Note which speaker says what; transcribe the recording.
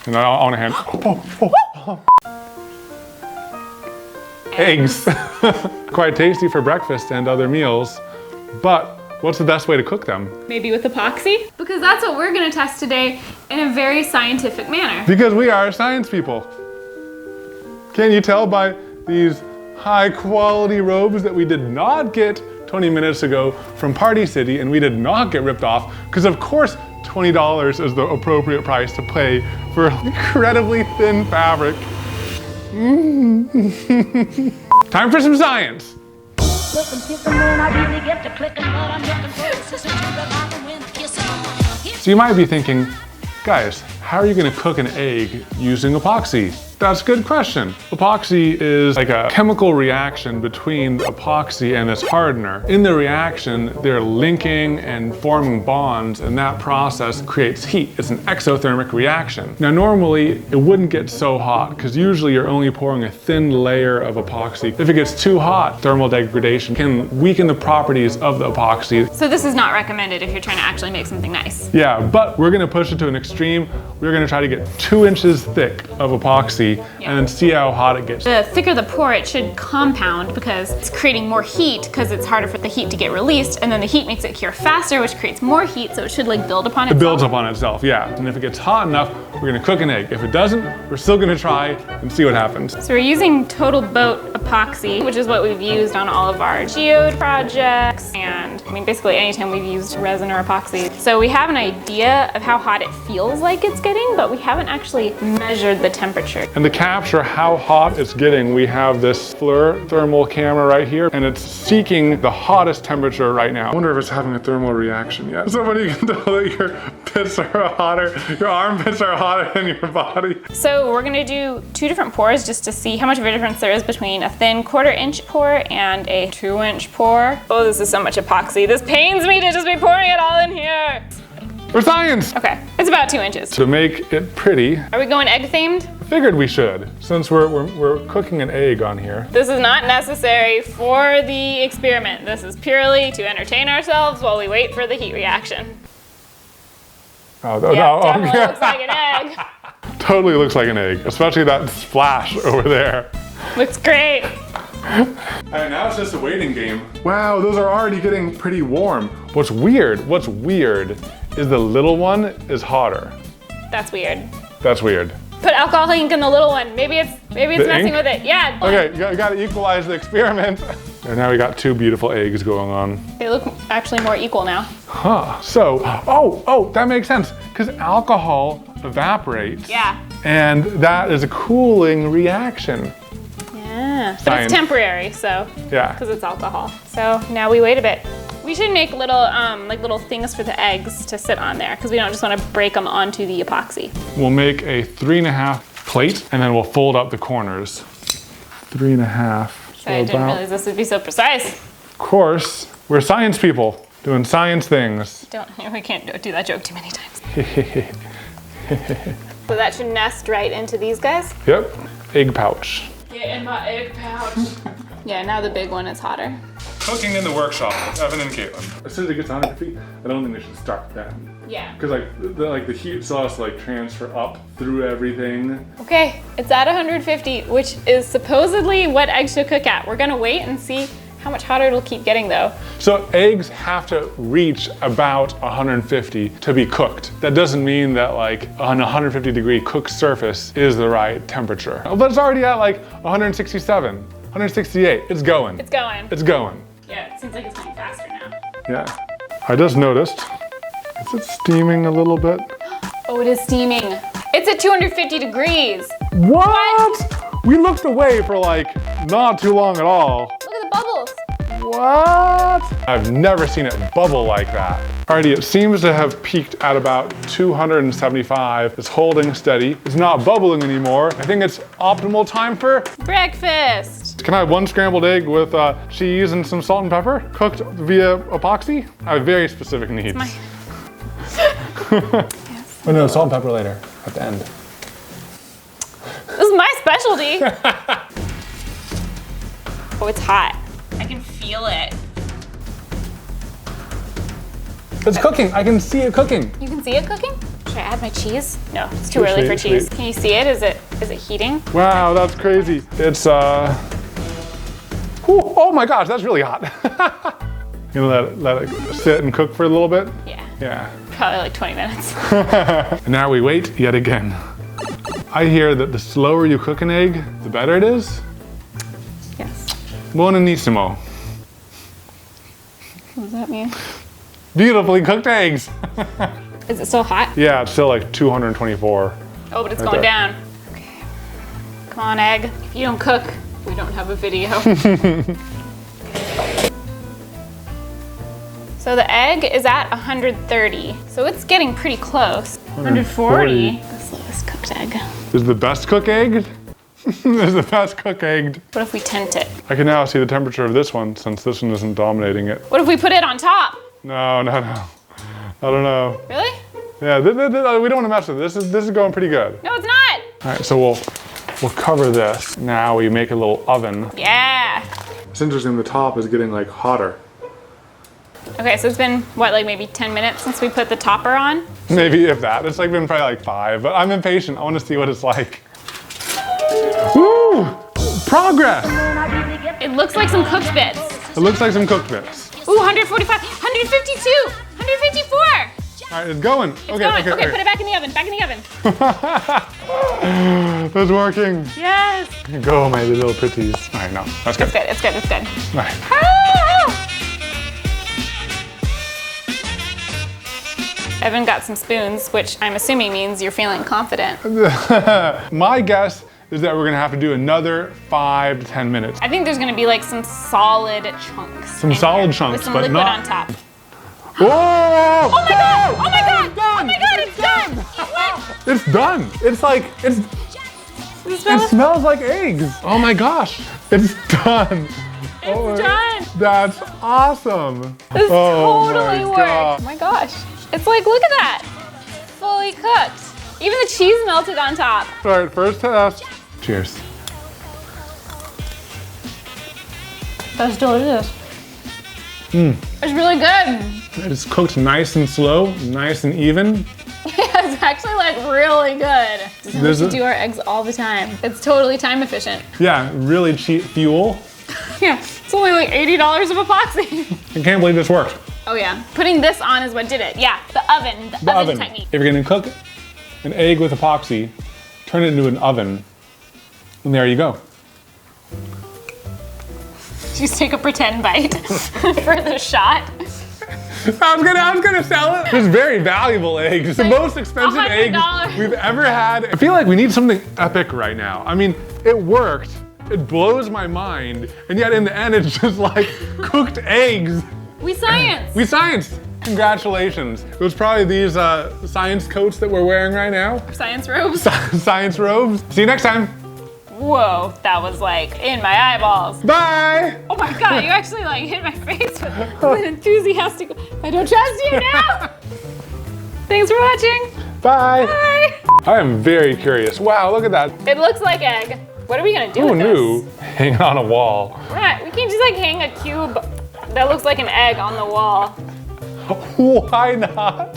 Speaker 1: And on a hand. Eggs. Quite tasty for breakfast and other meals, but what's the best way to cook them?
Speaker 2: Maybe with epoxy? Because that's what we're gonna test today in a very scientific manner.
Speaker 1: Because we are science people. Can't you tell by these high quality robes that we did not get 20 minutes ago from Party City, and we did not get ripped off, because of course $20 is the appropriate price to pay for incredibly thin fabric. Time for some science. So you might be thinking, guys, how are you gonna cook an egg using epoxy? That's a good question. Epoxy is like a chemical reaction between the epoxy and its hardener. In the reaction, they're linking and forming bonds, and that process creates heat. It's an exothermic reaction. Now, normally, it wouldn't get so hot, because usually you're only pouring a thin layer of epoxy. If it gets too hot, thermal degradation can weaken the properties of the epoxy.
Speaker 2: So this is not recommended if you're trying to actually make something nice.
Speaker 1: Yeah, but we're gonna push it to an extreme. We're gonna try to get 2 inches thick of epoxy and then see how hot it gets.
Speaker 2: The thicker the pour, it should compound because it's creating more heat because it's harder for the heat to get released, and then the heat makes it cure faster, which creates more heat, so it should like build upon itself.
Speaker 1: It builds upon itself, yeah. And if it gets hot enough, we're gonna cook an egg. If it doesn't, we're still gonna try and see what happens.
Speaker 2: So we're using Total Boat epoxy, which is what we've used on all of our geode projects, and I mean basically anytime we've used resin or epoxy. So we have an idea of how hot it feels like it's getting, but we haven't actually measured the temperature.
Speaker 1: And to capture how hot it's getting, we have this FLIR thermal camera right here, and it's seeking the hottest temperature right now. I wonder if it's having a thermal reaction yet. So when you can tell that your pits are hotter, your armpits are hotter than your body.
Speaker 2: So we're gonna do 2 different pours just to see how much of a difference there is between a thin 1/4 inch pour and a 2 inch pour. Oh, this is so much epoxy. This pains me to just be pouring it all in here.
Speaker 1: For science!
Speaker 2: Okay, it's about 2 inches.
Speaker 1: To make it pretty,
Speaker 2: Are we going egg themed?
Speaker 1: figured we should, since we're cooking an egg on here.
Speaker 2: This is not necessary for the experiment. This is purely to entertain ourselves while we wait for the heat reaction.
Speaker 1: Oh,
Speaker 2: Yeah,
Speaker 1: no,
Speaker 2: definitely
Speaker 1: okay.
Speaker 2: looks like an egg.
Speaker 1: Totally looks like an egg, especially that splash over there.
Speaker 2: Looks great.
Speaker 1: And now it's just a waiting game. Wow, those are already getting pretty warm. What's weird is the little one is hotter.
Speaker 2: That's weird.
Speaker 1: That's weird.
Speaker 2: Put alcohol ink in the little one. Maybe it's messing
Speaker 1: ink?
Speaker 2: with it. Yeah.
Speaker 1: Okay, you gotta equalize the experiment. And now we got 2 beautiful eggs going on.
Speaker 2: They look actually more equal now.
Speaker 1: Huh, so, oh, that makes sense, because alcohol evaporates.
Speaker 2: Yeah.
Speaker 1: And that is a cooling reaction.
Speaker 2: Yeah. But
Speaker 1: Science.
Speaker 2: it's temporary, so.
Speaker 1: Yeah.
Speaker 2: Because it's alcohol. So now we wait a bit. We should make little little things for the eggs to sit on there because we don't just want to break them onto the epoxy.
Speaker 1: We'll make a 3.5 plate, and then we'll fold up the corners. 3.5.
Speaker 2: So I didn't realize this would be so precise.
Speaker 1: Of course, we're science people doing science things.
Speaker 2: We can't do that joke too many times. So that should nest right into these guys?
Speaker 1: Yep, egg pouch.
Speaker 2: Get in my egg pouch. Yeah, now the big one is hotter.
Speaker 1: Cooking in the workshop with Evan and Katelyn. As soon as it gets 150, I don't think they should start then.
Speaker 2: Yeah.
Speaker 1: Because the heat still has to like transfer up through everything.
Speaker 2: Okay, it's at 150, which is supposedly what eggs should cook at. We're gonna wait and see how much hotter it'll keep getting though.
Speaker 1: So eggs have to reach about 150 to be cooked. That doesn't mean that like an 150 degree cooked surface is the right temperature. But it's already at like 167, 168. It's going.
Speaker 2: It's going.
Speaker 1: It's going.
Speaker 2: Yeah, it seems like it's going faster now.
Speaker 1: Yeah. I just noticed. Is it steaming a little bit?
Speaker 2: Oh, it is steaming. It's at 250 degrees.
Speaker 1: What? We looked away for like not too long at all.
Speaker 2: Look at the bubbles.
Speaker 1: What? I've never seen it bubble like that. Alrighty, it seems to have peaked at about 275. It's holding steady. It's not bubbling anymore. I think it's optimal time for
Speaker 2: breakfast.
Speaker 1: Can I have 1 scrambled egg with cheese and some salt and pepper, cooked via epoxy? I have very specific needs.
Speaker 2: Yes.
Speaker 1: Oh no, salt and pepper later, at the end.
Speaker 2: This is my specialty. Oh, it's hot. I can feel it.
Speaker 1: It's cooking, I can see it cooking.
Speaker 2: You can see it cooking? Should Should I add my cheese? No, it's too early for cheese. Can you see it? Is it heating?
Speaker 1: Wow, that's crazy. It's, oh my gosh, that's really hot. You gonna let it sit and cook for a little bit?
Speaker 2: Yeah.
Speaker 1: Yeah.
Speaker 2: Probably like 20 minutes.
Speaker 1: And now we wait yet again. I hear that the slower you cook an egg, the better it is.
Speaker 2: Yes.
Speaker 1: Buonissimo.
Speaker 2: What does that mean?
Speaker 1: Beautifully cooked eggs.
Speaker 2: Is it still hot?
Speaker 1: Yeah, it's still like 224.
Speaker 2: Oh, but it's going down. Okay. Come on, egg. If you don't cook, we don't have a video. So the egg is at 130. So it's getting pretty close. 140. The slowest cooked egg.
Speaker 1: Is the best cooked egg? Is the best cooked egg.
Speaker 2: What if we tint it?
Speaker 1: I can now see the temperature of this one since this one isn't dominating it.
Speaker 2: What if we put it on top?
Speaker 1: No. I don't know.
Speaker 2: Really?
Speaker 1: Yeah, we don't want to mess with it. This is going pretty good.
Speaker 2: No, it's not.
Speaker 1: All right, so we'll cover this. Now we make a little oven.
Speaker 2: Yeah.
Speaker 1: It's interesting, the top is getting like hotter.
Speaker 2: Okay, so it's been, what, like maybe 10 minutes since we put the topper on?
Speaker 1: Maybe if that. It's like been probably like 5, but I'm impatient. I want to see what it's like. Woo! Progress!
Speaker 2: It looks like some cooked bits.
Speaker 1: It looks like some cooked bits.
Speaker 2: Ooh, 145, 152, 154.
Speaker 1: All right, it's going.
Speaker 2: It's going. Okay, put it back in the oven,
Speaker 1: It's working.
Speaker 2: Yes.
Speaker 1: Go, my little pretties. All right, no, that's good.
Speaker 2: It's good.
Speaker 1: All right.
Speaker 2: Ah! Evan got some spoons, which I'm assuming means you're feeling confident.
Speaker 1: My guess is that we're gonna have to do another 5 to 10 minutes.
Speaker 2: I think there's gonna be like some solid chunks.
Speaker 1: Some solid chunks,
Speaker 2: with some
Speaker 1: but
Speaker 2: liquid
Speaker 1: not
Speaker 2: on top.
Speaker 1: Whoa!
Speaker 2: Oh my god! Oh my god!
Speaker 1: It's done!
Speaker 2: Oh my god! It's done! What?
Speaker 1: It's done. It's like it smells like eggs. Oh my gosh! It's done.
Speaker 2: It's done.
Speaker 1: That's awesome.
Speaker 2: This
Speaker 1: Oh
Speaker 2: totally
Speaker 1: my
Speaker 2: worked.
Speaker 1: God.
Speaker 2: Oh my gosh! It's like, look at that! Fully cooked. Even the cheese melted on top.
Speaker 1: All right, first test. Cheers.
Speaker 2: That's delicious. It's really good.
Speaker 1: It's cooked nice and slow, nice and even.
Speaker 2: It's actually like really good. We do our eggs all the time. It's totally time efficient.
Speaker 1: Yeah, really cheap fuel.
Speaker 2: Yeah, it's only like $80 of epoxy.
Speaker 1: I can't believe this worked.
Speaker 2: Oh yeah, putting this on is what did it. Yeah, the oven technique.
Speaker 1: If you're gonna cook an egg with epoxy, turn it into an oven, and there you go.
Speaker 2: Just take a pretend bite for the shot.
Speaker 1: I was gonna sell it. It's very valuable eggs. The most expensive eggs we've ever had. I feel like we need something epic right now. I mean, it worked. It blows my mind, and yet in the end, it's just like cooked eggs.
Speaker 2: We scienced.
Speaker 1: We scienced. Congratulations. It was probably these science coats that we're wearing right now.
Speaker 2: Science robes.
Speaker 1: Science robes. See you next time.
Speaker 2: Whoa, that was like in my eyeballs.
Speaker 1: Bye.
Speaker 2: Oh my god, you actually like hit my face with an enthusiastic, I don't trust you now. Thanks for watching.
Speaker 1: Bye.
Speaker 2: Bye.
Speaker 1: I am very curious. Wow, look at that.
Speaker 2: It looks like egg. What are we gonna do
Speaker 1: Who
Speaker 2: with
Speaker 1: knew?
Speaker 2: this?
Speaker 1: Hanging on a wall.
Speaker 2: We can't just like hang a cube that looks like an egg on the wall.
Speaker 1: Why not?